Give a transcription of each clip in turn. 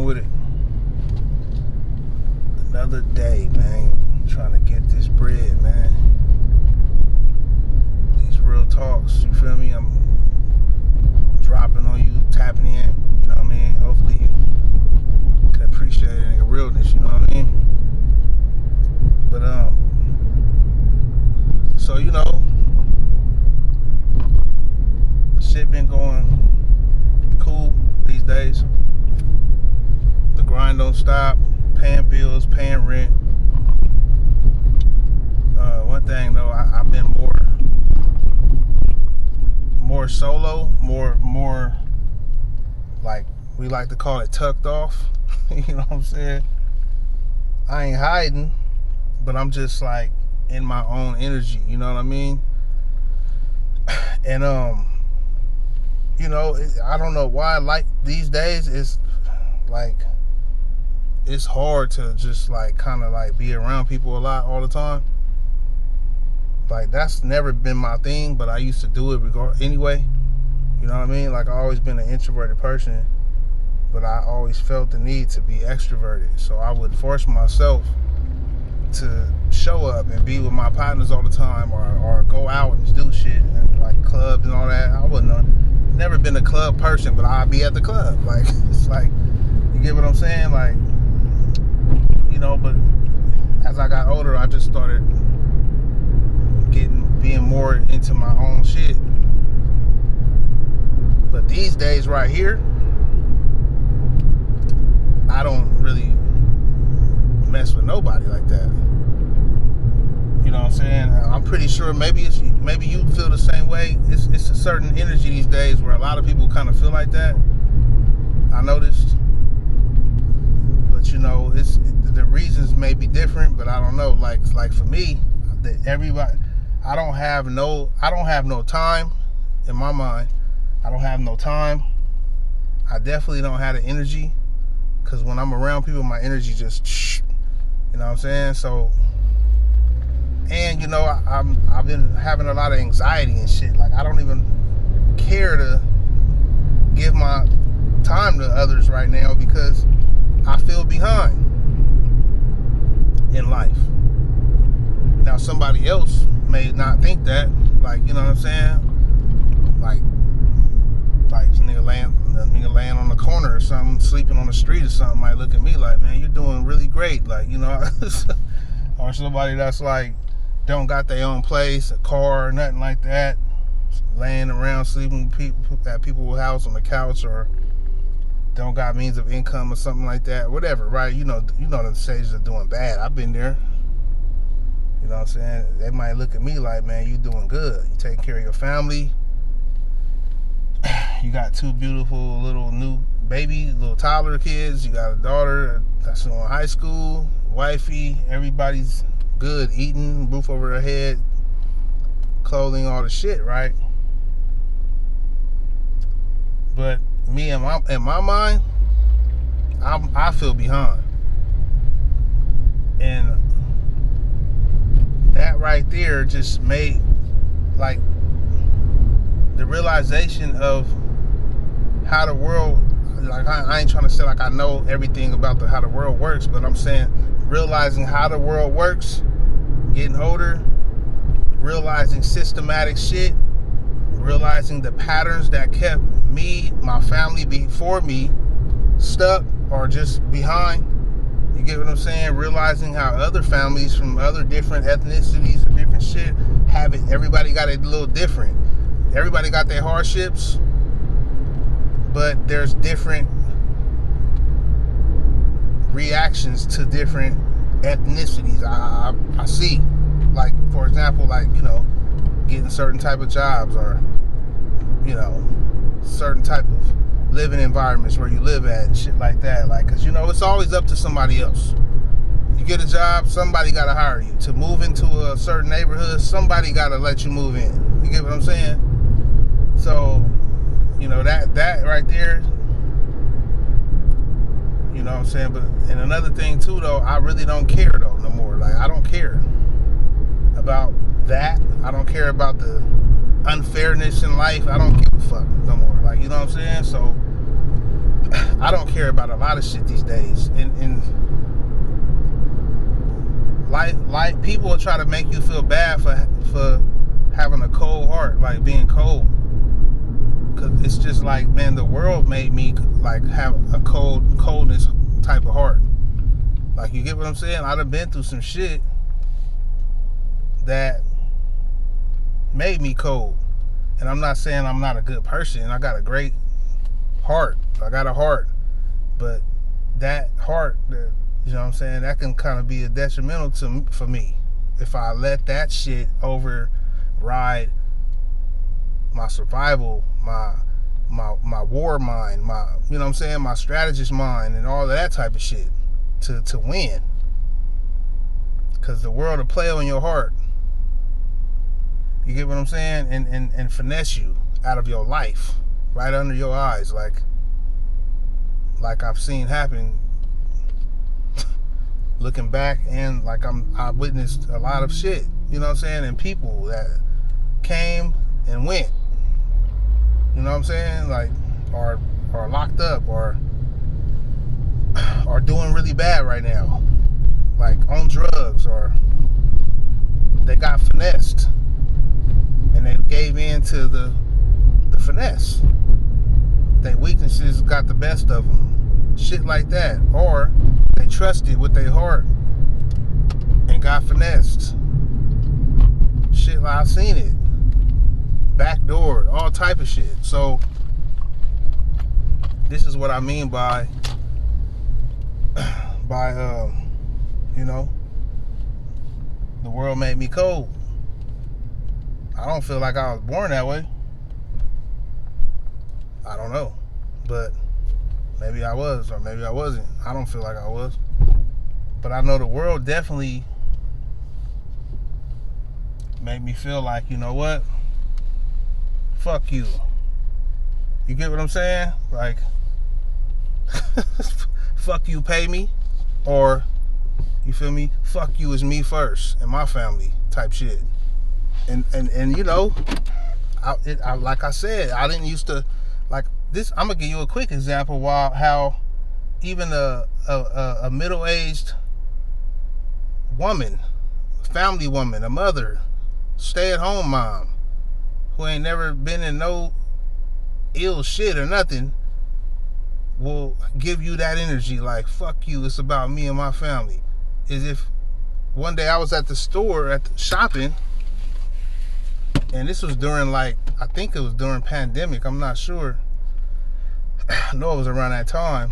with it. Another day, man. Trying to get this bread, man. These real talks, you feel me? I'm dropping on you, tapping in, you know what I mean? Hopefully you can appreciate it in the realness, you know what I mean? But so you know, shit been going cool these days. The grind don't stop. Paying bills, paying rent. One thing though, I've been more solo, more like we like to call it tucked off. You know what I'm saying? I ain't hiding, but I'm just like in my own energy. You know what I mean? And you know, I don't know why. Like these days, it's like it's hard to just like kind of like be around people a lot all the time. Like that's never been my thing, but I used to do it anyway. You know what I mean? Like I always been an introverted person, but I always felt the need to be extroverted. So I would force myself to show up and be with my partners all the time, or go out and do shit and like clubs and all that. I wouldn't have never been a club person, but I'd be at the club. Like it's like, you get what I'm saying? Like, you know, but as I got older, I just started being more into my own shit. But these days right here, I don't really mess with nobody like that. You know what I'm saying? I'm pretty sure maybe you feel the same way. It's a certain energy these days where a lot of people kind of feel like that. I noticed. But you know, the reasons may be different, but I don't know. Like for me, everybody, I don't have no time in my mind. I don't have no time. I definitely don't have the energy, because when I'm around people, my energy just, you know what I'm saying? So, and you know, I've been having a lot of anxiety and shit. Like I don't even care to give my time to others right now because I feel behind in life. Now somebody else may not think that, like, you know what I'm saying? Like nigga laying on the corner or something, sleeping on the street or something, might look at me like, man, you're doing really great, like, you know. Or somebody that's like don't got their own place, a car, or nothing like that, laying around sleeping at people's house on the couch, or don't got means of income or something like that, whatever, right? You know the stages of doing bad. I've been there. You know what I'm saying? They might look at me like, man, you doing good. You taking care of your family. You got two beautiful little new little toddler kids. You got a daughter that's in high school, wifey. Everybody's good, eating, roof over their head, clothing, all the shit, right? But me, in my mind, I feel behind. And that right there just made, like, the realization of how the world, like, I ain't trying to say like I know everything about how the world works, but I'm saying realizing how the world works, getting older, realizing systematic shit, realizing the patterns that kept me, my family before me, stuck or just behind. You get what I'm saying? Realizing how other families from other different ethnicities or different shit have it. Everybody got it a little different. Everybody got their hardships, but there's different reactions to different ethnicities. I see, like, for example, like, you know, getting certain type of jobs, or, you know, certain type of living environments where you live at and shit like that. Like, cause you know, it's always up to somebody else. You get a job, somebody gotta hire you. To move into a certain neighborhood, somebody gotta let you move in. You get what I'm saying? So, you know, that right there, you know what I'm saying? But, and another thing too, though, I really don't care though no more. Like, I don't care about that. I don't care about the unfairness in life. I don't give a fuck no more. Like, you know what I'm saying? So I don't care about a lot of shit these days. And like people will try to make you feel bad for having a cold heart, like being cold. Cause it's just like, man, the world made me like have a coldness type of heart. Like, you get what I'm saying? I'd have been through some shit that made me cold. And I'm not saying I'm not a good person. I got a great heart. I got a heart. But that heart, you know what I'm saying, that can kind of be a detrimental for me if I let that shit override my survival, my war mind, my, you know what I'm saying, my strategist mind, and all of that type of shit to win. Because the world will play on your heart. You get what I'm saying? And finesse you out of your life right under your eyes, like I've seen happen looking back, and like I witnessed a lot of shit, you know what I'm saying, and people that came and went, you know what I'm saying, like are locked up or are doing really bad right now, like on drugs, or they got finessed and they gave in to the finesse. Their weaknesses got the best of them, shit like that. Or they trusted with their heart and got finessed. Shit, like I've seen it, backdoored, all type of shit. So this is what I mean by you know, the world made me cold. I don't feel like I was born that way. I don't know, but maybe I was, or maybe I wasn't. I don't feel like I was, but I know the world definitely made me feel like, you know what, fuck you. You get what I'm saying? Like, fuck you, pay me, or, you feel me, fuck you is me first and my family type shit. And you know, I like I said, I didn't used to like this. I'm gonna give you a quick example how even a middle-aged woman, family woman, a mother, stay-at-home mom who ain't never been in no ill shit or nothing will give you that energy, like, fuck you, it's about me and my family. As if one day I was at the store shopping, and this was during, like, I think it was during pandemic, I'm not sure. I know it was around that time.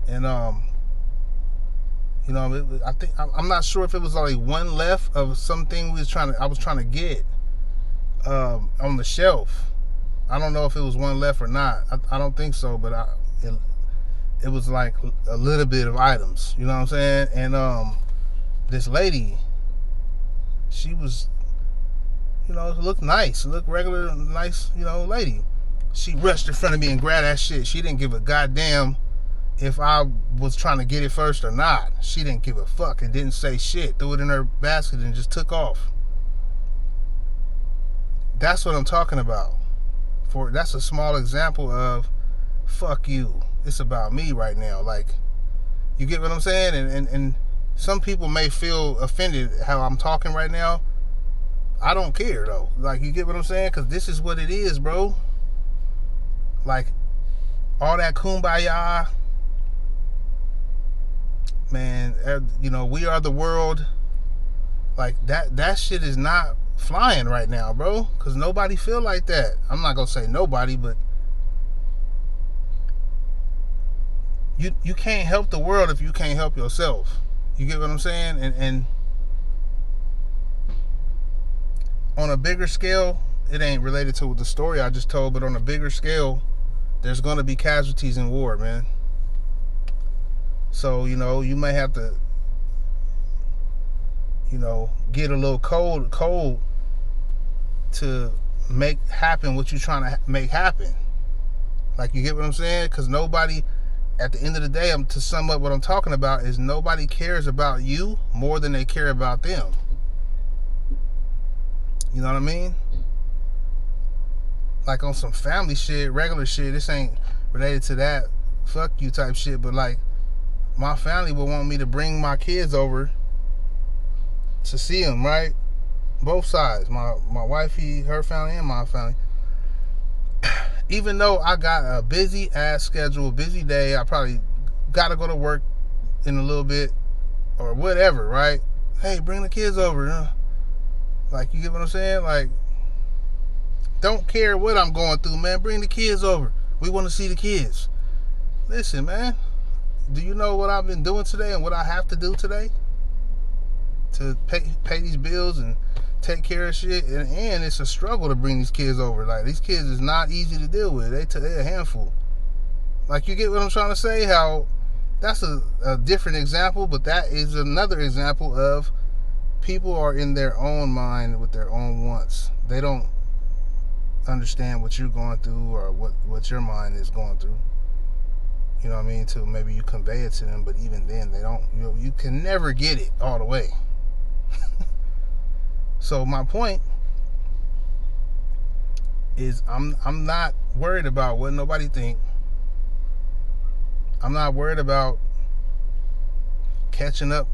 And you know, I'm not sure if it was only one left of something I was trying to get on the shelf. I don't know if it was one left or not. I don't think so, but it was like a little bit of items, you know what I'm saying? And this lady, she was, you know, looked nice, looked regular, nice, you know, lady. She rushed in front of me and grabbed that shit. She didn't give a goddamn if I was trying to get it first or not. She didn't give a fuck and didn't say shit. Threw it in her basket and just took off. That's what I'm talking about. That's a small example of fuck you. It's about me right now. Like, you get what I'm saying? And some people may feel offended how I'm talking right now. I don't care though. Like, you get what I'm saying? Because this is what it is, bro. Like, all that kumbaya, man, you know, we are the world. Like, that shit is not flying right now, bro. Because nobody feel like that. I'm not going to say nobody, but you can't help the world if you can't help yourself. You get what I'm saying? And on a bigger scale, it ain't related to the story I just told, but on a bigger scale, there's going to be casualties in war, man. So, you know, you may have to, you know, get a little cold to make happen what you're trying to make happen. Like, you get what I'm saying? Because nobody, at the end of the day, to sum up what I'm talking about, is nobody cares about you more than they care about them. You know what I mean? Like, on some family shit, regular shit, this ain't related to that fuck you type shit. But like, my family would want me to bring my kids over to see them, right? Both sides, my wifey, her family, and my family. Even though I got a busy ass schedule, busy day, I probably gotta go to work in a little bit or whatever, right? Hey, bring the kids over, huh? Like, you get what I'm saying? Like, don't care what I'm going through, man. Bring the kids over. We want to see the kids. Listen, man. Do you know what I've been doing today and what I have to do today to pay these bills and take care of shit? And it's a struggle to bring these kids over. Like, these kids is not easy to deal with. They're a handful. Like, you get what I'm trying to say? How that's a different example, but that is another example of people are in their own mind with their own wants. They don't understand what you're going through or what your mind is going through. You know what I mean? Till maybe you convey it to them, but even then, they don't. You can never get it all the way. So my point is, I'm not worried about what nobody think. I'm not worried about catching up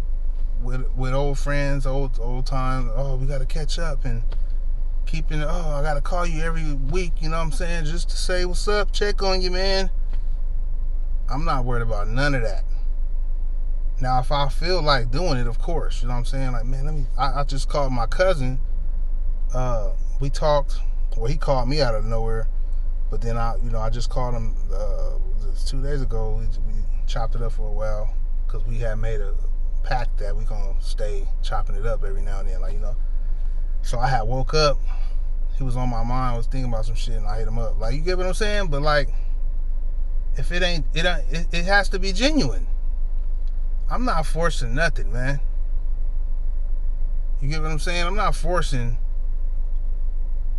with old friends, old times. Oh, we gotta catch up and keeping. Oh, I gotta call you every week. You know what I'm saying? Just to say what's up, check on you, man. I'm not worried about none of that. Now, if I feel like doing it, of course, you know what I'm saying? Like, man, I just called my cousin. We talked. Well, he called me out of nowhere, but then I just called him 2 days ago. We chopped it up for a while because we had made a pact that we gonna stay chopping it up every now and then, like, you know. So I had woke up. He was on my mind. I was thinking about some shit, and I hit him up. Like, you get what I'm saying? But like, if it ain't, it has to be genuine. I'm not forcing nothing, man. You get what I'm saying? I'm not forcing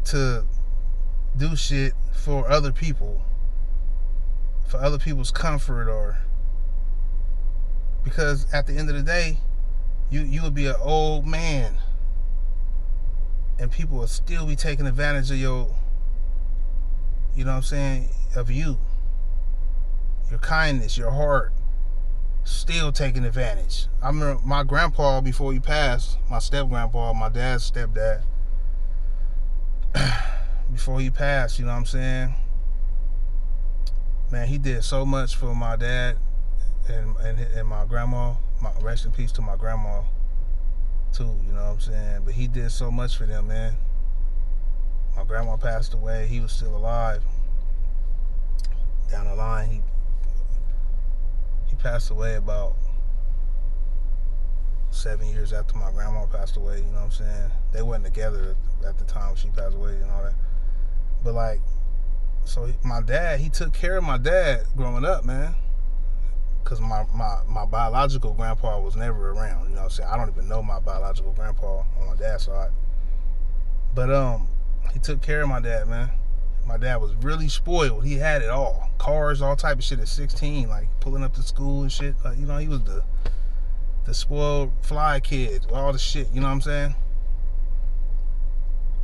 to do shit for other people, for other people's comfort, or because at the end of the day, you would be an old man and people will still be taking advantage of your, you know what I'm saying, of you. Your kindness, your heart, still taking advantage. I remember my grandpa, before he passed, my step-grandpa, my dad's stepdad, before he passed, you know what I'm saying? Man, he did so much for my dad and my grandma. Rest in peace to my grandma, too, you know what I'm saying? But he did so much for them, man. My grandma passed away. He was still alive. Down the line, he passed away about 7 years after my grandma passed away, you know what I'm saying? They wasn't together at the time she passed away and all that. But like, so my dad, he took care of my dad growing up, man. Because my biological grandpa was never around, you know what I'm saying? I don't even know my biological grandpa on my dad's side. But he took care of my dad, man. My dad was really spoiled. He had it all. Cars, all type of shit at 16, like pulling up to school and shit. Like, you know, he was the spoiled fly kid, all the shit, you know what I'm saying?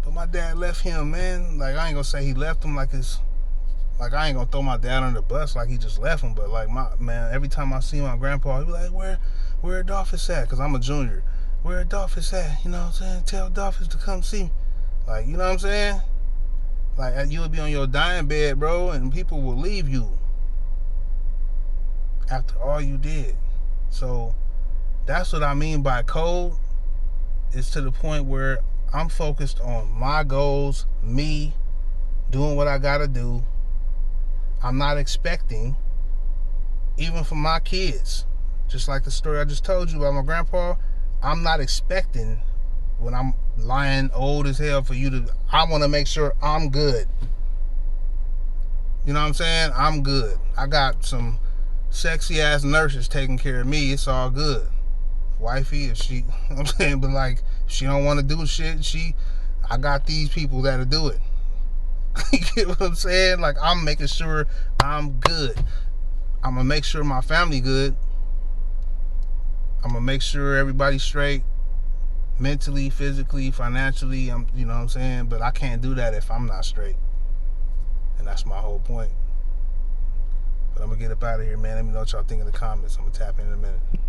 But my dad left him, man. Like, I ain't gonna say he left him like it's, like, I ain't gonna throw my dad under the bus like he just left him. But like, man, every time I see my grandpa, he be like, where Adolphus at? Because I'm a junior. Where Adolphus at? You know what I'm saying? Tell Adolphus to come see me. Like, you know what I'm saying? Like, you would be on your dying bed, bro, and people will leave you after all you did. So that's what I mean by cold. It's to the point where I'm focused on my goals, me doing what I gotta do. I'm not expecting, even for my kids, just like the story I just told you about my grandpa, I'm not expecting when I'm lying old as hell for you to, I want to make sure I'm good. You know what I'm saying? I'm good. I got some sexy ass nurses taking care of me. It's all good. Wifey, if she, you know what I'm saying, but like, if she don't want to do shit, I got these people that'll do it. You get what I'm saying? Like, I'm making sure I'm good. I'm gonna make sure my family good. I'm gonna make sure everybody's straight, mentally, physically, financially. You know what I'm saying? But I can't do that if I'm not straight. And that's my whole point. But I'm gonna get up out of here, man. Let me know what y'all think in the comments. I'm gonna tap in a minute.